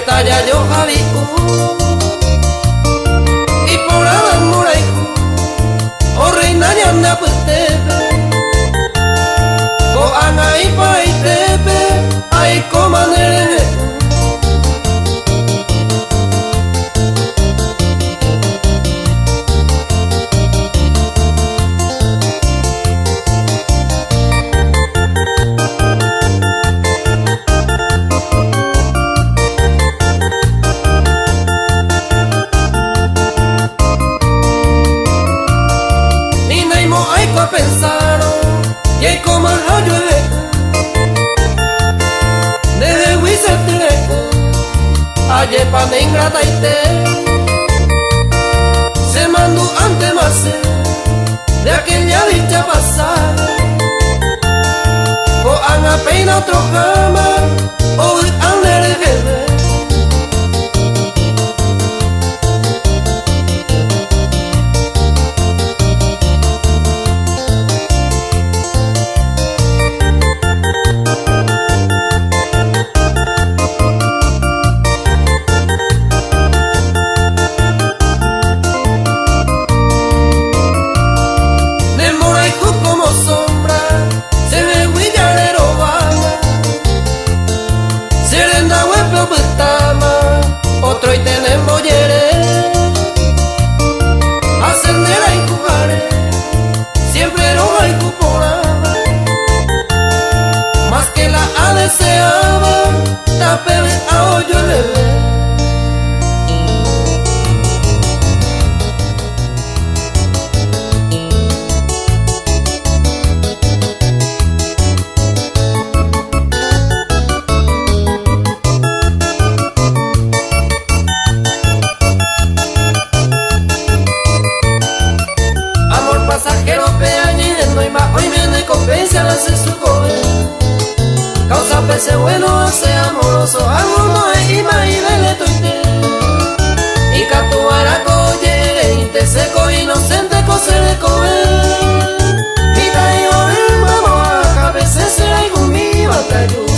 talla yo javiku y por aban muraiku o reina anda putepe o anai paitepe ai comanere pensaron y hay como el llueve desde Huizatire ayer pan ingrata y te se mandó ante más de aquella dicha pasada o han apenas otro cama o han heredado. Otro y tenemos yere ascender y jugar siempre no hay cuponada más que la ha deseaba tapebe a hoyo le ve. Pasajero peañendo y más hoy viene compensa la se su joven causa pese bueno hace amoroso alguno es ima y vele toite y catuara coyere y te seco inocente cose de comer y ta y oír vamos a cabeza será y conmigo te ayude.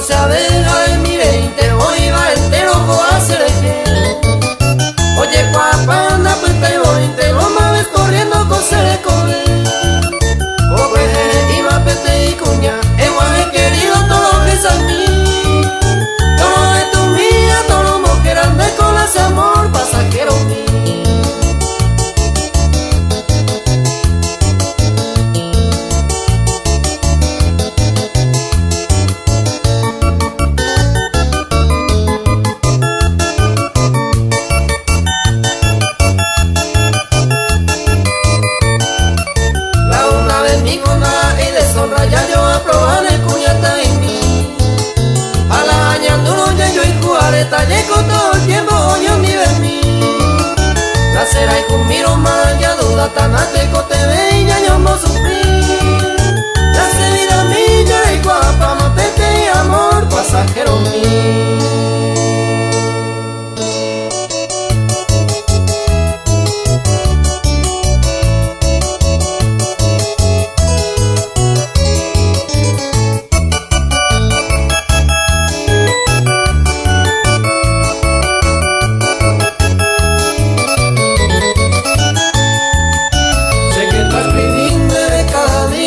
Se adeja en mi 20, hoy va entero a hacer el oye, cuapanda, pues te voy, te lo mames corriendo con se comer. O pues, y más pete y cuña, he querido todo lo que es a mí. Todo de tu mía, todo lo mujer ande con ese amor pasajero mío. Ya yo aprobar el cuñata en mí a la añaduro ya yo y jugaré talle con todo el tiempo yo ni ver mí la será y con miro más ya duda tan ateco te ve y ya yo no sufrí la vida mía y guapa más pete y amor pasajero mío. Cada día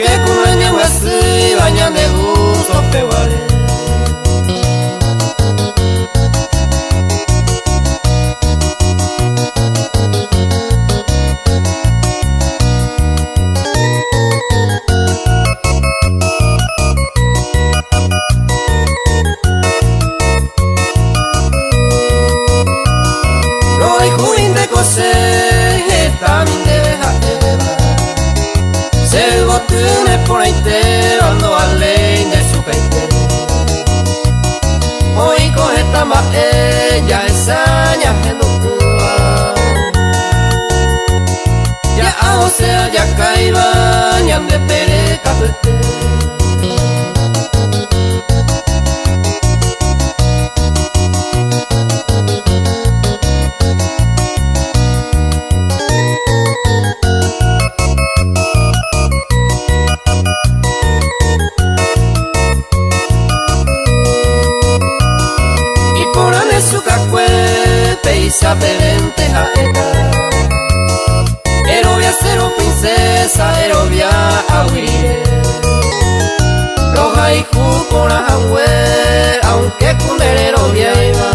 aunque cueña huesi bañan de gusto peguare. Roy juin de cose también debe se botune por entero ando além de su caite. Hoy coge tamba ella ensaña que no cuba. Ya a sea ya caiba ñam de pere capete. Peisa perente jaeta. Erovia cero princesa, erovia aguirire. Roja y jupona jangüe, aunque cundere erovia iba.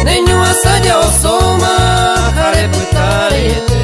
Neño asaya osoma, jare putariete.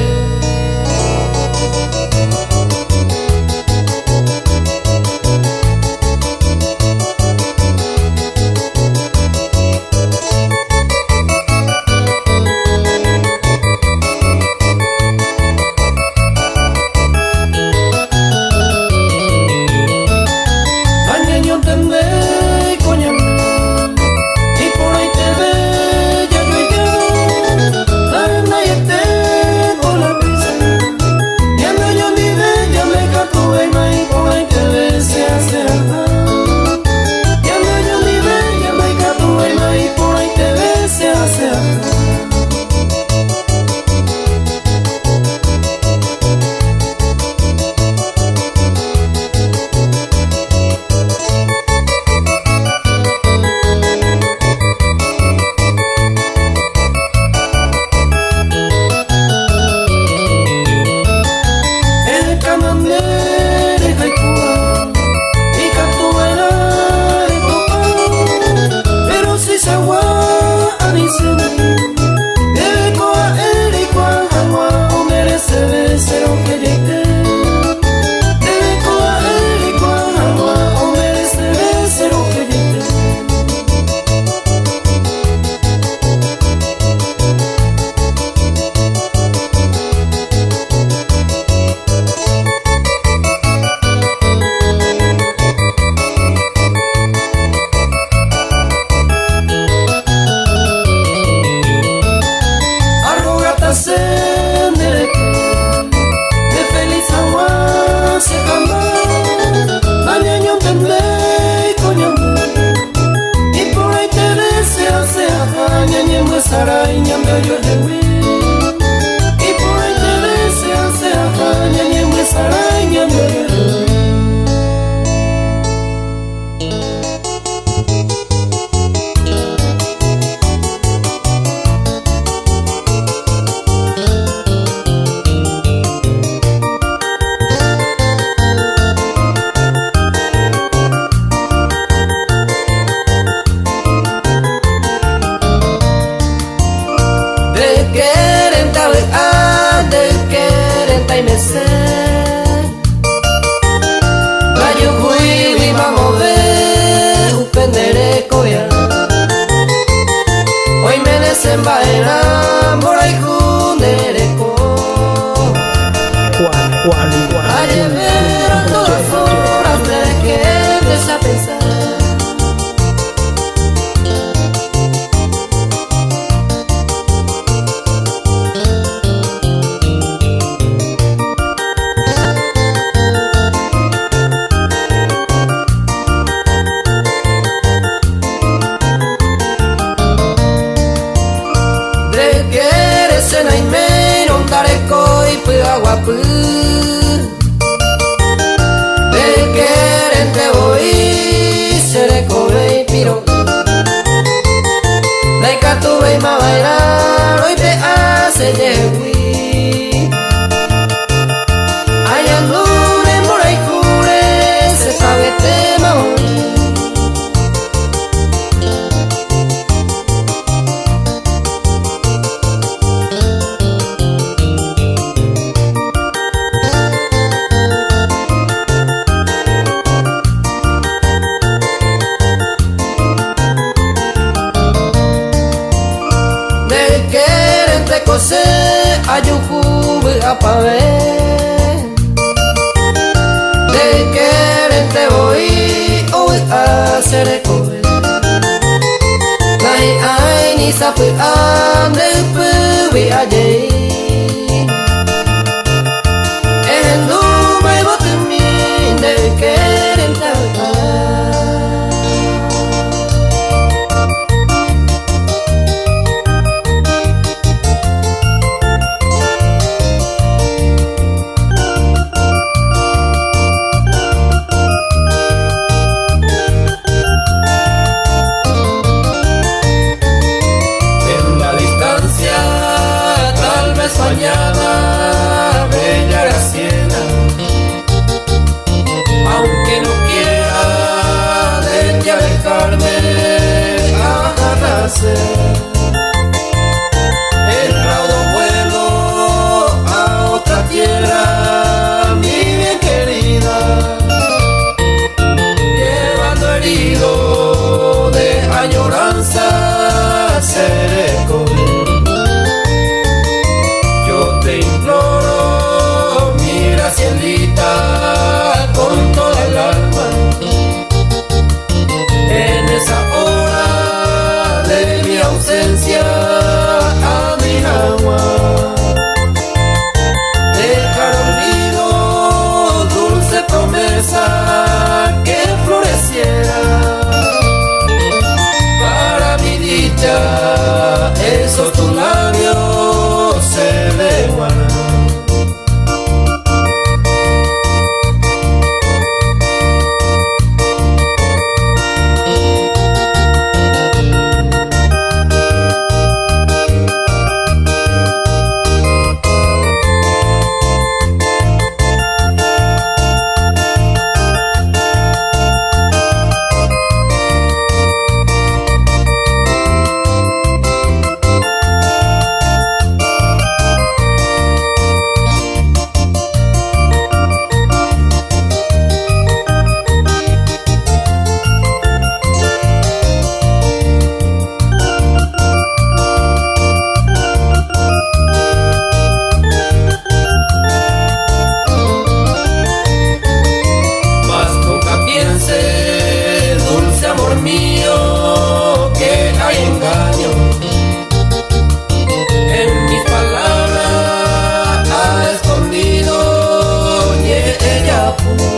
ver. De querer te voy hoy a hacer comer. Lai ai ni sapu ande pu vi aje. En du mai bot mi de querer te mañana, bella Graciela, aunque no quiera de ti alejarme, agarrarse. El raudo vuelo a otra tierra, mi bien querida, llevando herido de añoranza, seré con él. Te imploro, mi Gracielita, con toda el alma, en esa hora de mi ausencia, a mi agua, dejar olvido, dulce promesa que floreciera, para mi dicha, esos tus labios se deguardan. Mío, que hay engaño en mis palabras, ha escondido ni ella pudo.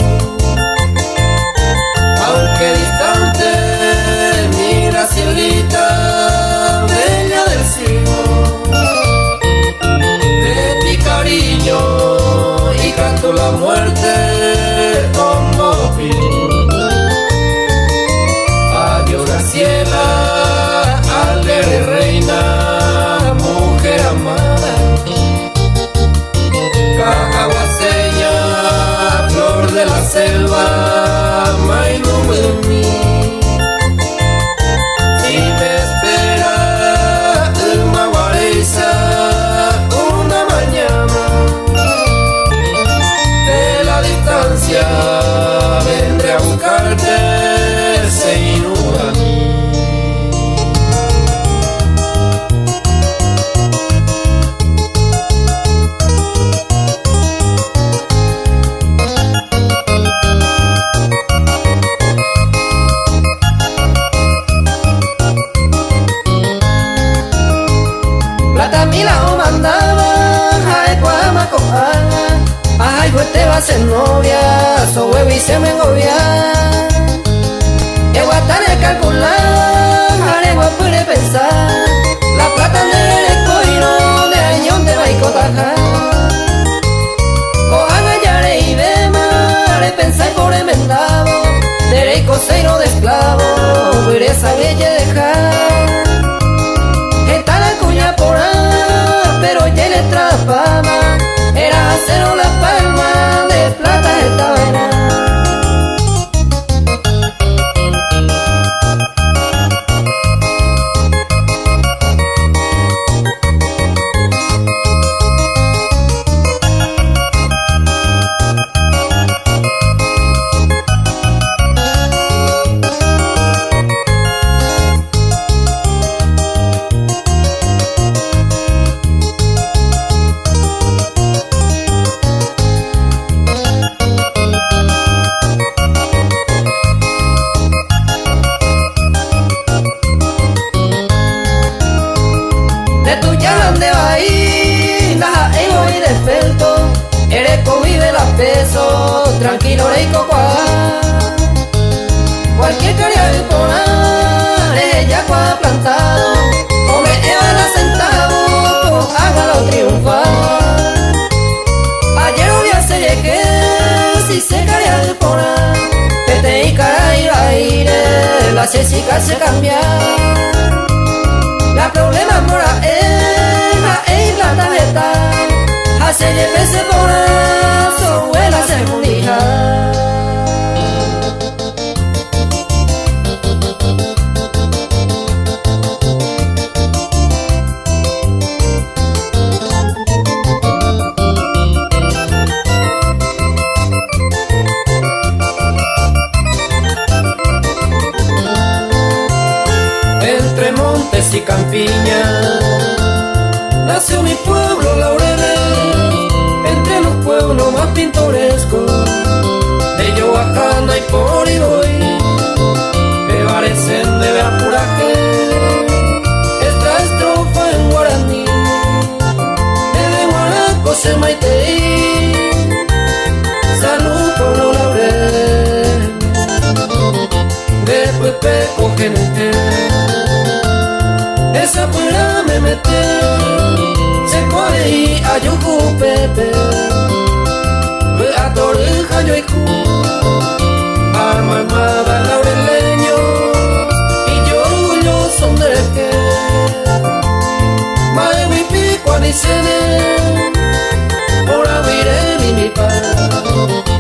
Aunque distante, mi Gracielita, bella del cielo, de mi cariño y canto la muerte como pido. Graciela, alegre reina, mujer amada, cacahuaseña, flor de la selva, mainum en mí. Si me espera el maguareza una mañana, de la distancia vendré a buscarte, se inunda a mí. Plata mila o mandaba, ay cuama coana, ay pues te va a ser novia, so huevo y se me engobia. Que guatane calcular, aregua puede pensar, la plata del escoino, de añón de baicotaja. Coana yare y bema, le pensar por emendado, de coseiro de esclavo, veré esa bella dejar. Está la cuña por ahí, pero ya le trapama, era acero la palma, de plata esta vaina. vive la peso, tranquilo reico cuá. Cualquier caria de ponar, ella cuá plantado, come eva sentado, hágalo triunfar. Ayer obvia se llegué, si se caria de ponar, que te y cara y aire, la Jessica se cambia. La problema mora es la tarjeta, hace veces por eso vuela segundija. Entre montes y campiñas nació mi pueblo Laureles, entre los pueblos más pintorescos de Yoacana y Poriboy, que parecen de Beapuraje. Esta estrofa en guaraní de Guanaco se maiteí. Salud pueblo Laureles de Pepe Cogenete. Esa fuera me mete, se puede ir a Yucu Pepe, a Torreja yo y Ju, alma armada laureleños, y yo orgulloso de que mae mi pico a dicene, por abrir mi paz,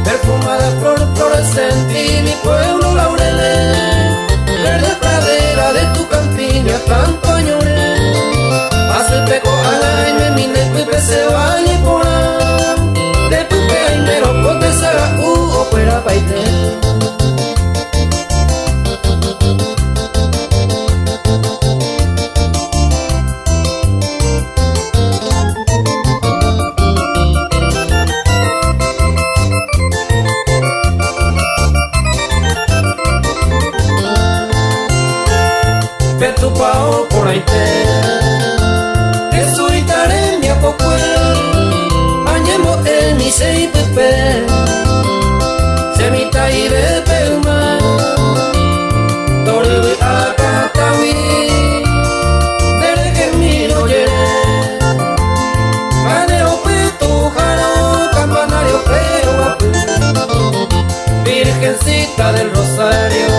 perfumada flor florescente y mi pueblo Laureles, verde pradera de tu campiña tanto añoré. Paso el peco a la y me mine Pepe se vaya por ahí, de Pepe ay mero cote saga opera paite. Petupao por ahí que soy taremia pocue, añemo el mi sei pepe, semita y de pelma, torbe a catawi, desde que miro llegué, paneo petu jaro, campanario pero virgencita del Rosario.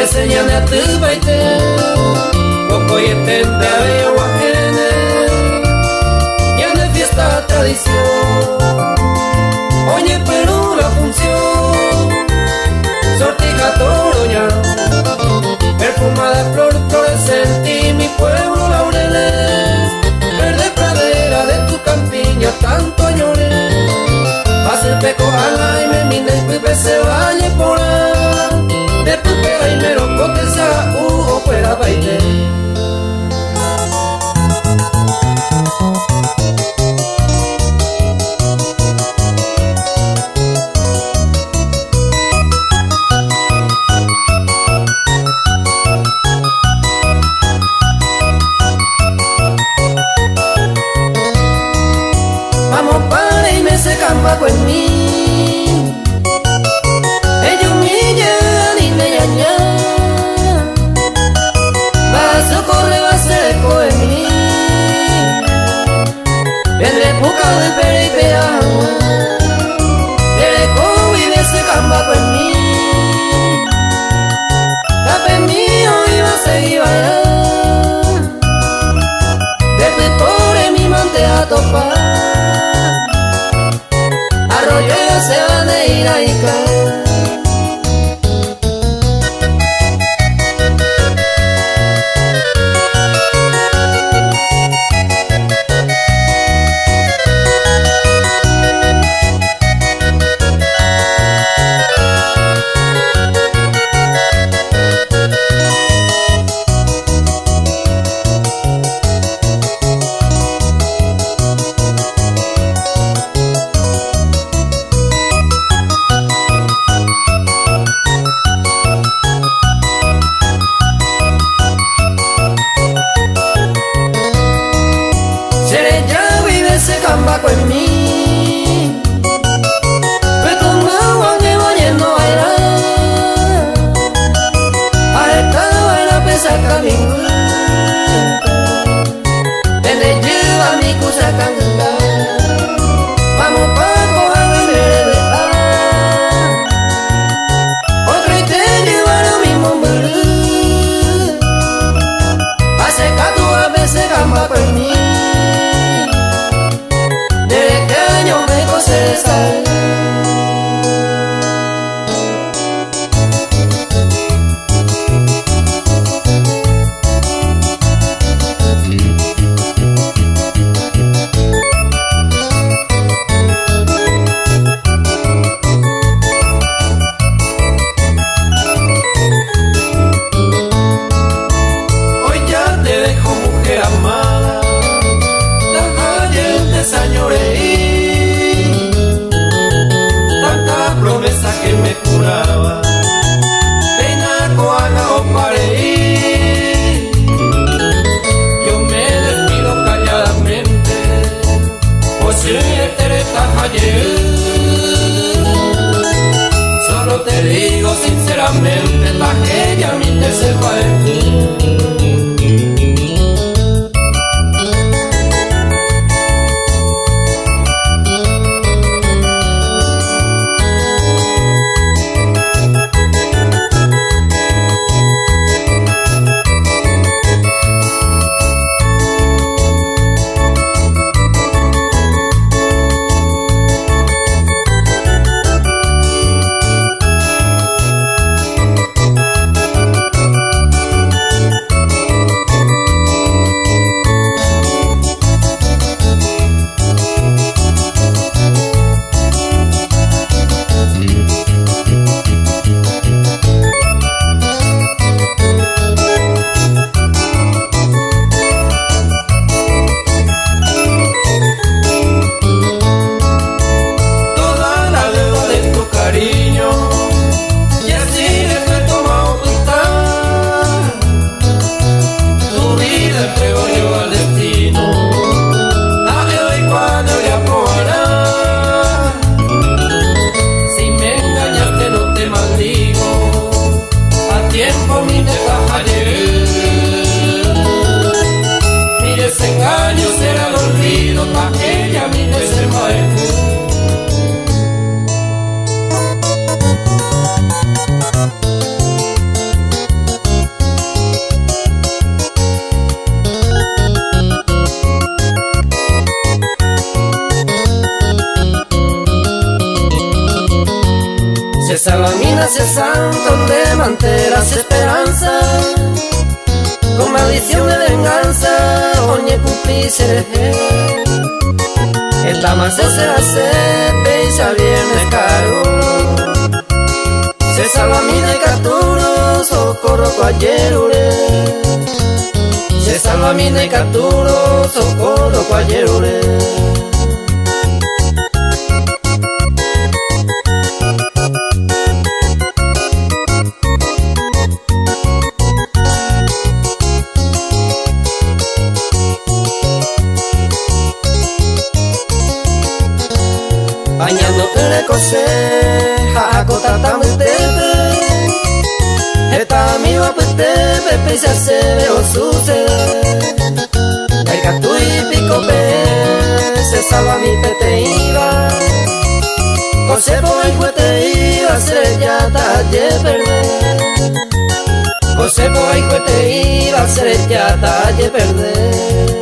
Enseñame a tu baite, poco y entende a ver guajene, ya no es fiesta tradición. Oye, pero la función, sortija toroña, perfumada flor florescente y mi pueblo Laureles, verde pradera de tu campiña tanto añoré. Pasa el peco a la y me mine y Pepe se vaya por ahí, de Pepe ay mero cote sa opera baile. Vamos para y me se cambaco en mí. De peripea, de COVID ese cambaco en mí, la pe mío iba a seguir allá, desde por mi monte a topar, arroyo se van a ir a Ica. nace santo de manteras esperanza, con maldición de venganza, oñe cupi seré. Esta más será sepe y ya viene caro. Se salva mi de caturo, socorro cuayerure. Se salva mi de caturo, socorro cuayerure. Bañando le cosé, jaco tatamutete. Esta mi guapete, pepe se hace veo suceder. El gato y pico se salva mi pete iba. Cosé por el cuete iba, se ya talle perder. Cosé por el cuete iba, se ya talle perder.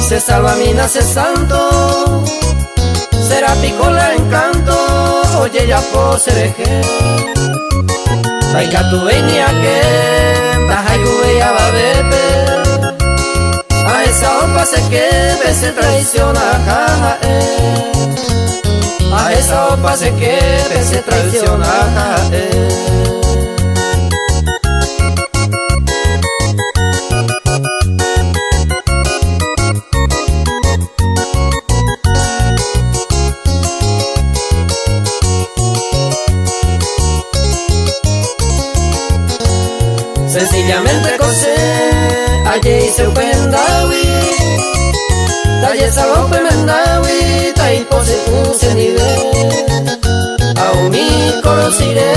Se salva mi nace santo, será picola encanto, oye ya posereje. Taika tu venia que, tajayue ya va bebe. A esa opa se que se traiciona jaja A esa opa se que se traiciona jaja Sencillamente cosé, allí hice un pendawi. Talle salón pemendawi, tai pose puse nivel. Aún mi conociré,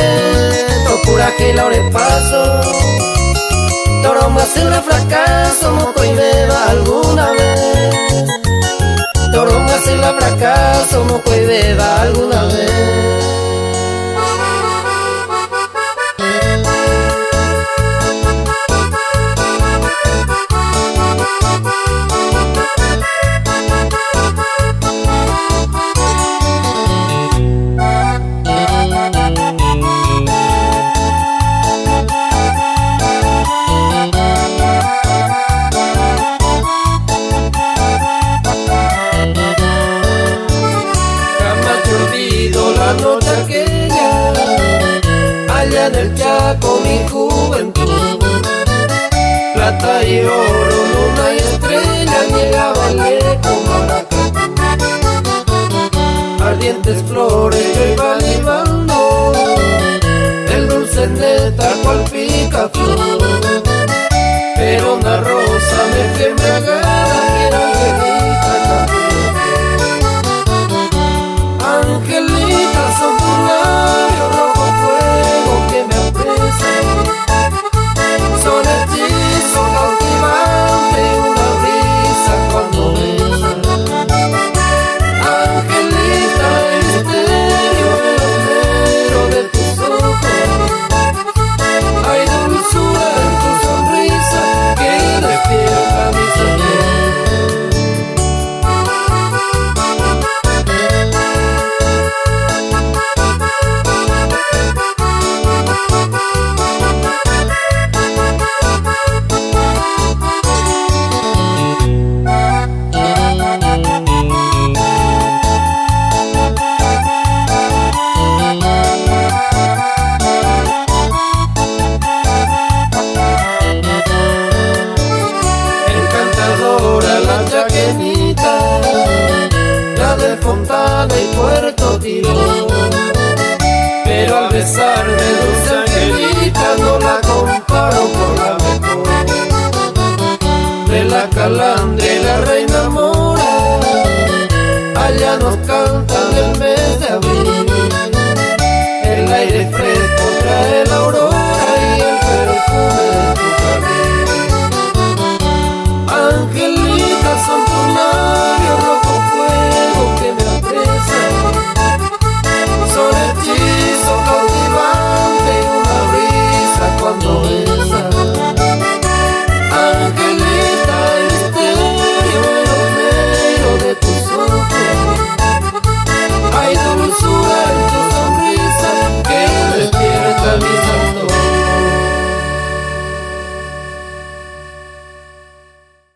tocura que la ore paso. Toro más en la fracaso, moco y beba alguna vez. Toro más en la fracaso, moco y beba alguna vez. La noche aquella, allá en el Chaco mi juventud, plata y oro, luna y estrella, llegaba el eco maracatú. Ardientes flores yo iba libando, el dulce neta cual picaflor, pero una rosa me fue embriagada que era angelita también. Angelita, son tu labio rojo fuego que me apresa. Son hechizo cautivante, una brisa cuando besa. Angelita, el misterio velozmero de tus ojos. Hay dulzura en tu sonrisa que despierta mi soñar. La de Fontana y Puerto Tirón, pero al besarme dulce angelita no la comparo con la mejor. De la calandria y la reina mora, allá nos cantan el mes de abril. El aire fresco trae